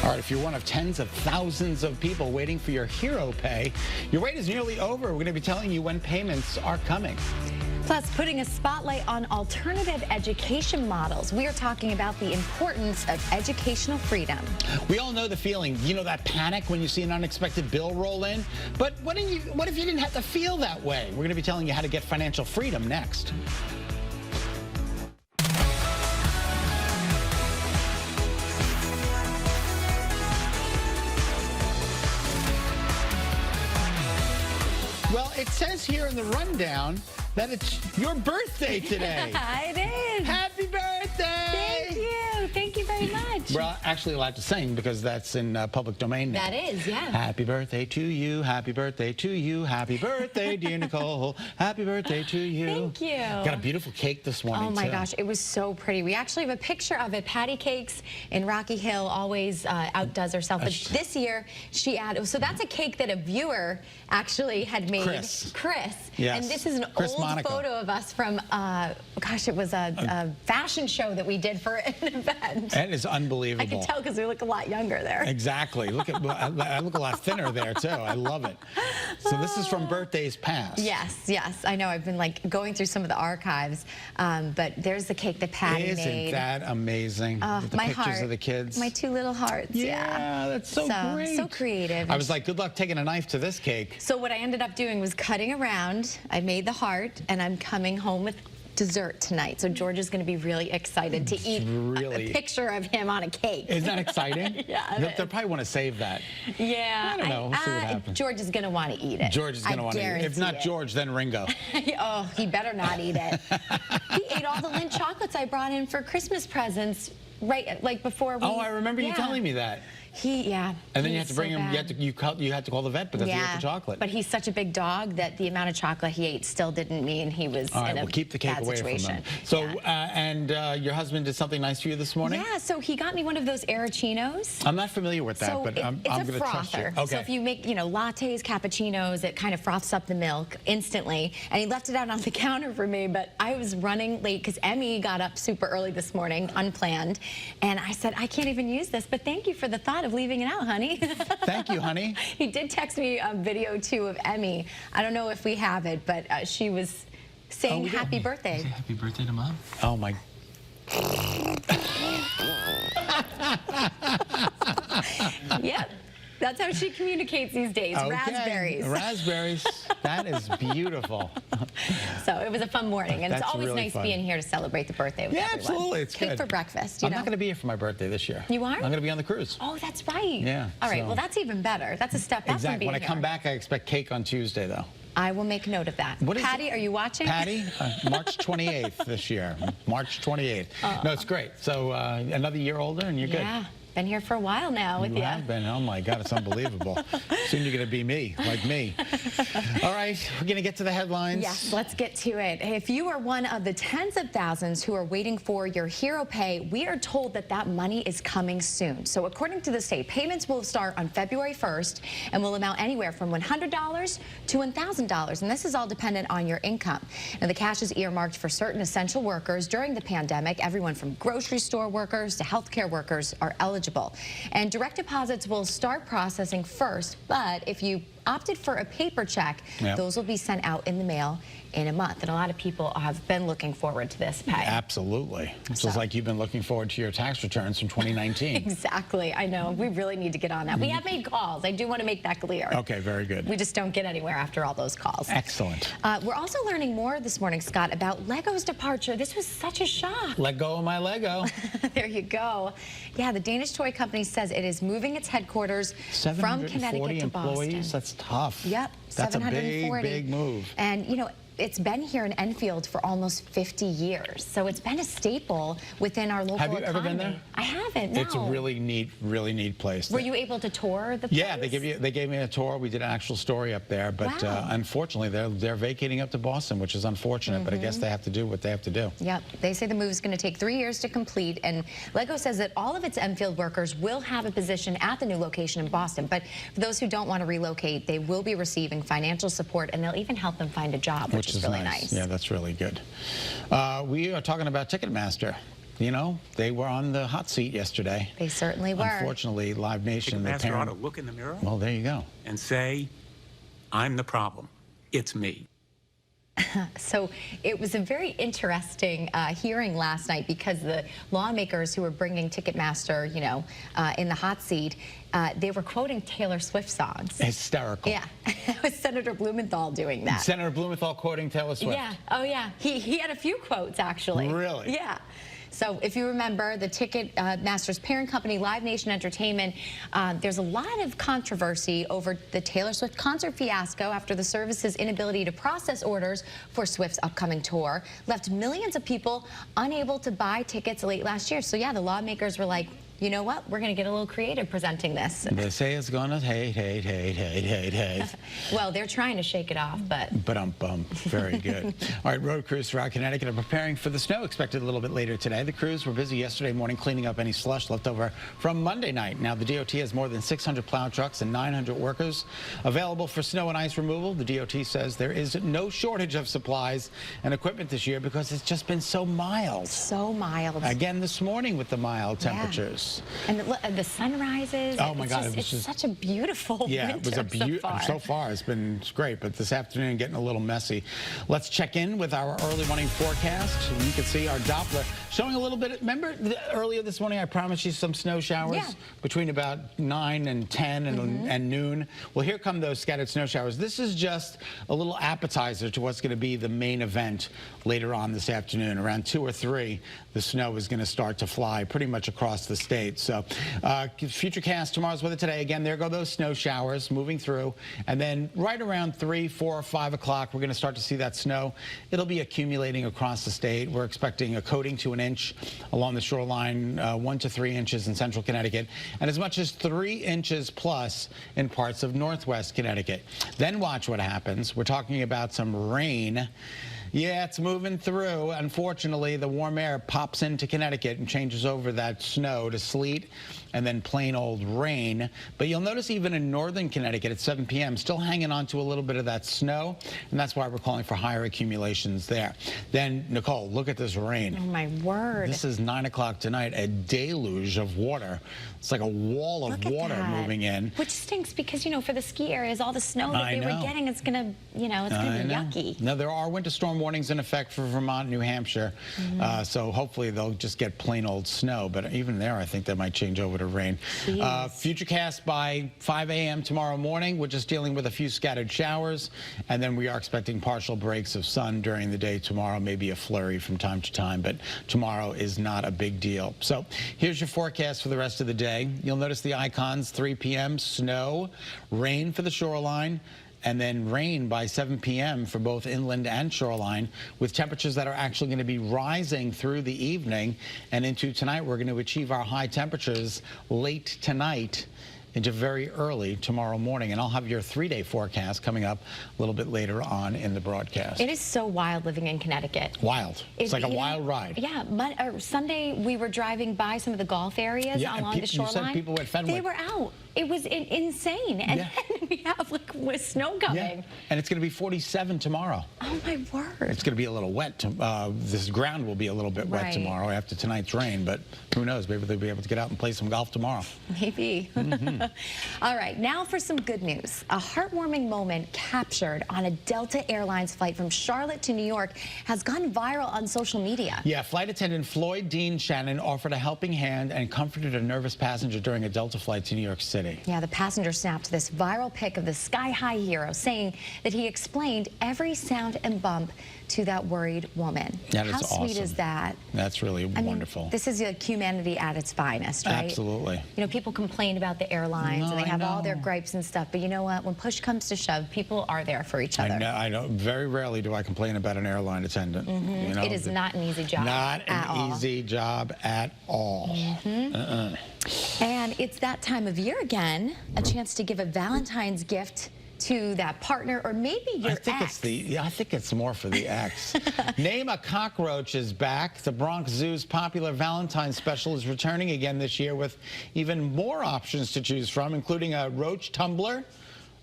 All right, if you're one of tens of thousands of people waiting for your hero pay, your wait is nearly over. We're going to be telling you when payments are coming. Plus, putting a spotlight on alternative education models. We are talking about the importance of educational freedom. We all know the feeling, you know, that panic when you see an unexpected bill roll in. But what if you didn't have to feel that way? We're going to be telling you how to get financial freedom next. Well, it says here in the rundown that it's your birthday today. It is. Happy birthday! Thank you. Thank you very much. We're actually allowed to sing because that's in public domain now. That is, yeah. Happy birthday to you. Happy birthday to you. Happy birthday, dear Nicole. Happy birthday to you. Thank you. Got a beautiful cake this morning, Oh my too. gosh, it was so pretty. We actually have a picture of it. Patty Cakes in Rocky Hill always outdoes herself. But this year, she added, so that's a cake that a viewer actually had made. Chris. Yes. And this is an old Monaco. photo of us from, gosh, it was a fashion show that we did for an event. That is unbelievable. I can tell because we look a lot younger there. Exactly. Look at I look a lot thinner there too. I love it. So this is from birthdays past. Yes, yes. I know. I've been like going through some of the archives, but there's the cake that Patty made. Isn't that amazing? With the my pictures heart, of the kids. my two little hearts. Yeah, that's so great. So creative. I was like, good luck taking a knife to this cake. So what I ended up doing was cutting around. I made the heart, and I'm coming home with dessert tonight. So George is going to be really excited to eat a picture of him on a cake. Isn't that exciting? Yeah. They'll probably want to save that. Yeah. I don't know. We'll see what happens. George is going to want to eat it. George is going to want to eat it. If not George, then Ringo. Oh, he better not eat it. He ate all the Lindt chocolates I brought in for Christmas presents right like before we... Oh, I remember you telling me that. Yeah. And then you had to bring him, you had to call the vet because he ate the chocolate. But he's such a big dog that the amount of chocolate he ate still didn't mean he was all right, in a we'll keep the cake bad away situation. From him. So, and your husband did something nice for you this morning? Yeah, so he got me one of those Arachinos. I'm not familiar with that, but I'm going to trust you. Okay. So if you make, lattes, cappuccinos, it kind of froths up the milk instantly. And he left it out on the counter for me, but I was running late because Emmy got up super early this morning, unplanned. And I said, I can't even use this, but thank you for the thought of leaving it out, honey. Thank you, honey. He did text me a video, too, of Emmy. I don't know if we have it, but she was saying happy birthday. Happy birthday to Mom. Oh, my. Yep. That's how she communicates these days. Okay. Raspberries. Raspberries. That is beautiful. So it was a fun morning, and it's always really nice fun. being here to celebrate the birthday with everyone. Absolutely. It's Cake good. for breakfast, I'm not going to be here for my birthday this year. You aren't? I'm going to be on the cruise. Oh, that's right. Yeah. All right. Well, that's even better. That's a step up from being When I here. come back, I expect cake on Tuesday, though. I will make note of that. Patty, are you watching? Patty, March 28th this year. March 28th. No, it's great. So another year older, and you're good. Yeah. Been here for a while now with you. You have been. Oh my God, it's unbelievable. Soon you're going to be me, like me. All right, we're going to get to the headlines. Yes, let's get to it. If you are one of the tens of thousands who are waiting for your hero pay, we are told that that money is coming soon. So according to the state, payments will start on February 1st and will amount anywhere from $100 to $1,000. And this is all dependent on your income. Now, the cash is earmarked for certain essential workers during the pandemic. Everyone from grocery store workers to healthcare workers are eligible. And direct deposits will start processing first, but if you opted for a paper check, those will be sent out in the mail in a month. And a lot of people have been looking forward to this pay. Absolutely. It's just like you've been looking forward to your tax returns from 2019. Exactly. I know. We really need to get on that. We have made calls. I do want to make that clear. Okay, very good. We just don't get anywhere after all those calls. Excellent. We're also learning more this morning, Scott, about Lego's departure. This was such a shock. Let go of my Lego. There you go. Yeah, the Danish toy company says it is moving its headquarters from Connecticut to employees? Boston. That's tough. Yep, That's 740. a big move. And, it's been here in Enfield for almost 50 years. So it's been a staple within our local economy. Have you ever been there? I haven't, no. It's a really neat place. Were you able to tour the place? Yeah, they gave me a tour. We did an actual story up there, but unfortunately they're vacating up to Boston, which is unfortunate, but I guess they have to do what they have to do. Yep, they say the move is going to take 3 years to complete, and Lego says that all of its Enfield workers will have a position at the new location in Boston, but for those who don't want to relocate, they will be receiving financial support, and they'll even help them find a job, which is really nice. Yeah, that's really good. We are talking about Ticketmaster. you know, they were on the hot seat yesterday. They certainly were. Unfortunately, Live Nation, the Ticketmaster ought parent. to look in the mirror. Well, there you go. And say, I'm the problem. It's me. So it was a very interesting hearing last night because the lawmakers who were bringing Ticketmaster, you know, in the hot seat, they were quoting Taylor Swift songs. Hysterical. Yeah, it was Senator Blumenthal doing that. Senator Blumenthal quoting Taylor Swift. Yeah, oh yeah, he had a few quotes actually. Really? Yeah. So if you remember, the Ticketmaster's parent company, Live Nation Entertainment, there's a lot of controversy over the Taylor Swift concert fiasco after the service's inability to process orders for Swift's upcoming tour left millions of people unable to buy tickets late last year. So yeah, the lawmakers were like, you know what? We're going to get a little creative presenting this. They say it's going to hate. Well, they're trying to shake it off, but... Very good. All right, road crews throughout Connecticut are preparing for the snow expected a little bit later today. The crews were busy yesterday morning cleaning up any slush left over from Monday night. Now, the DOT has more than 600 plow trucks and 900 workers available for snow and ice removal. The DOT says there is no shortage of supplies and equipment this year because it's just been so mild. So mild. Again this morning with the mild temperatures. And the sunrises. Oh my God, it's such a beautiful winter it was a beautiful. So far, it's been great, but this afternoon getting a little messy. Let's check in with our early morning forecast. You can see our Doppler showing a little bit. Remember earlier this morning, I promised you some snow showers between about 9 and 10 and noon. Well, here come those scattered snow showers. This is just a little appetizer to what's going to be the main event later on this afternoon. Around 2 or 3, the snow is going to start to fly pretty much across the state. So Futurecast tomorrow's weather today. Again, there go those snow showers moving through. And then right around 3, 4, 5 o'clock, we're going to start to see that snow. It'll be accumulating across the state. We're expecting a coating to an inch along the shoreline, 1 to 3 inches in central Connecticut, and as much as 3 inches plus in parts of northwest Connecticut. Then watch what happens. We're talking about some rain. Yeah, it's moving through. Unfortunately, the warm air pops into Connecticut and changes over that snow to sleet and then plain old rain. But you'll notice even in northern Connecticut at 7 p.m., still hanging on to a little bit of that snow, and that's why we're calling for higher accumulations there. Then, Nicole, look at this rain. Oh, my word. This is 9 o'clock tonight, a deluge of water. It's like a wall of water moving in. Which stinks because, you know, for the ski areas, all the snow that they were getting, it's going to, you know, it's going to be yucky. No, there are winter storm warnings in effect for Vermont, New Hampshire. So hopefully they'll just get plain old snow. But even there, I think that might change over to rain. Futurecast by 5 a.m. tomorrow morning. We're just dealing with a few scattered showers. And then we are expecting partial breaks of sun during the day tomorrow, maybe a flurry from time to time. But tomorrow is not a big deal. So here's your forecast for the rest of the day. You'll notice the icons, 3 p.m., snow, rain for the shoreline, and then rain by 7 p.m. for both inland and shoreline, with temperatures that are actually going to be rising through the evening. And into tonight, we're going to achieve our high temperatures late tonight into very early tomorrow morning. And I'll have your 3-day forecast coming up a little bit later on in the broadcast. It is so wild living in Connecticut. Wild. It's like a wild ride. Yeah. Sunday, we were driving by some of the golf areas along the shoreline. You said people were at Fenwick. They were out. It was insane. And then we have like with snow coming. Yeah. And it's going to be 47 tomorrow. Oh, my word. It's going to be a little wet. This ground will be a little bit wet tomorrow after tonight's rain. But who knows? Maybe they'll be able to get out and play some golf tomorrow. Maybe. All right. Now for some good news. A heartwarming moment captured on a Delta Airlines flight from Charlotte to New York has gone viral on social media. Yeah. Flight attendant Floyd Dean Shannon offered a helping hand and comforted a nervous passenger during a Delta flight to New York City. Yeah, the passenger snapped this viral pic of the sky-high hero, saying that he explained every sound and bump to that worried woman. That is awesome. How sweet is that? That's really wonderful. Mean, this is like humanity at its finest, right? Absolutely. You know, people complain about the airlines and they have all their gripes and stuff, but you know what? When push comes to shove, people are there for each other. I know. Very rarely do I complain about an airline attendant. You know, it is not an easy job. Not an easy job at all. And it's that time of year again, a chance to give a Valentine's gift to that partner or maybe your ex. I think it's more for the ex. Name a Cockroach is back. The Bronx Zoo's popular Valentine's special is returning again this year with even more options to choose from, including a roach tumbler,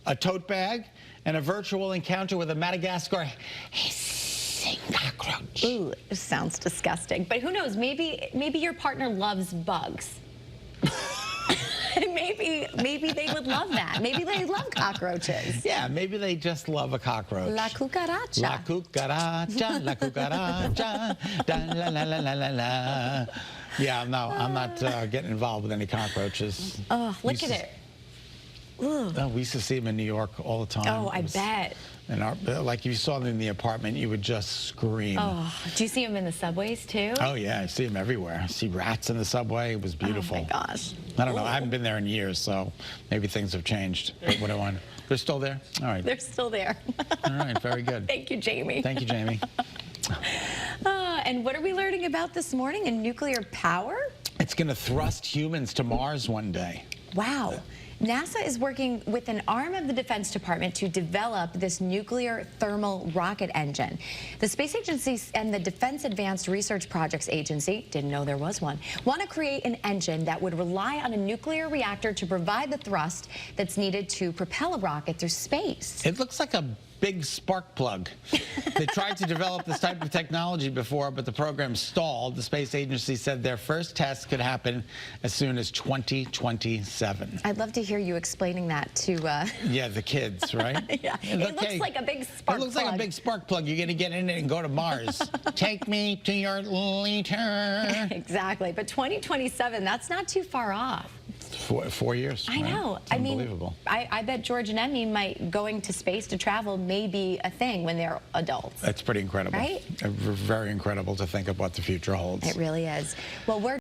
a tote bag, and a virtual encounter with a Madagascar hissing Cockroach. Ooh, it sounds disgusting. But who knows? Maybe your partner loves bugs. Maybe they would love that. Maybe they love cockroaches. Yeah, maybe they just love a cockroach. La cucaracha. La cucaracha, la cucaracha, da la la la la la la. Yeah, no, I'm not getting involved with any cockroaches. Oh, look at it. Oh, we used to see them in New York all the time. Oh, I bet. And like if you saw them in the apartment, you would just scream. Oh, do you see them in the subways too? Oh yeah, I see them everywhere. I see rats in the subway. It was beautiful. Oh my gosh. I don't know. I haven't been there in years, so maybe things have changed. But what do I want? They're still there? All right. They're still there. All right, very good. Thank you, Jamie. Thank you, Jamie. And what are we learning about this morning in nuclear power? It's going to thrust humans to Mars one day. Wow. NASA is working with an arm of the Defense Department to develop this nuclear thermal rocket engine. The Space Agency and the Defense Advanced Research Projects Agency, didn't know there was one, want to create an engine that would rely on a nuclear reactor to provide the thrust that's needed to propel a rocket through space. It looks like a big spark plug. They tried to develop this type of technology before, but the program stalled. The space agency said their first test could happen as soon as 2027. I'd love to hear you explaining that to... Yeah, the kids, right? Yeah, it looks like a big spark plug. It looks like a big spark plug. You're going to get in it and go to Mars. Take me to your later. Exactly, but 2027, that's not too far off. 4 years. I know. It's unbelievable. I bet George and Emmy might going to space to travel may be a thing when they're adults. That's pretty incredible. Right? Very incredible to think of what the future holds. It really is. Well, we're